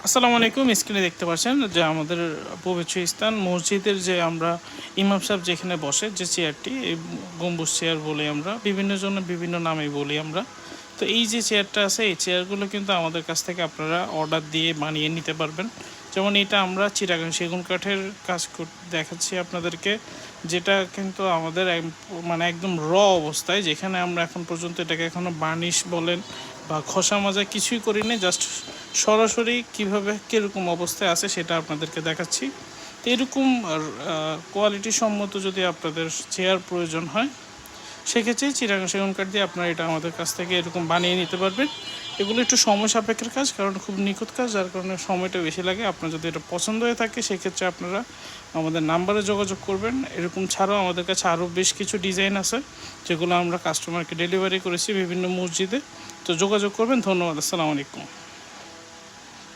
আসসালামু আলাইকুম। স্ক্রিনে দেখতে পাচ্ছেন যে আমাদের পবিত্র স্থান মসজিদের যে আমরা ইমাম সাহেব যেখানে বসে যে চেয়ারটি, এই গম্বুজ চেয়ার বলি আমরা, বিভিন্ন জনের বিভিন্ন নামে বলি আমরা। তো এই যে চেয়ারটা আছে, এই চেয়ারগুলো কিন্তু আমাদের কাছ থেকে আপনারা অর্ডার দিয়ে বানিয়ে নিতে পারবেন। যেমন এটা আমরা চিটাগাং সেগুন কাঠের কাজ দেখাচ্ছি আপনাদেরকে, যেটা কিন্তু আমাদের মানে একদম অবস্থায়, যেখানে আমরা এখন পর্যন্ত এটাকে এখনও বার্নিশ বলেন বা খোসা মাজা কিছুই করিনি, জাস্ট সরাসরি কীভাবে কীরকম অবস্থায় আছে সেটা আপনাদেরকে দেখাচ্ছি। তো এরকম কোয়ালিটি সম্মত যদি আপনাদের চেয়ার প্রয়োজন হয়, সেক্ষেত্রে চিটাগাং সেগুন কাঠ দিয়ে আপনারা এটা আমাদের কাছ থেকে এরকম বানিয়ে নিতে পারবেন। এগুলো একটু সময় সাপেক্ষের কাজ, কারণ খুব নিখুঁত কাজ, যার কারণে সময়টা বেশি লাগে। আপনার যদি এটা পছন্দ হয়ে থাকে, সেক্ষেত্রে আপনারা আমাদের নাম্বারে যোগাযোগ করবেন। এরকম ছাড়াও আমাদের কাছে আরও বেশ কিছু ডিজাইন আছে, যেগুলো আমরা কাস্টমারকে ডেলিভারি করেছি বিভিন্ন মসজিদে। তো যোগাযোগ করবেন। ধন্যবাদ। আসসালামু আলাইকুম।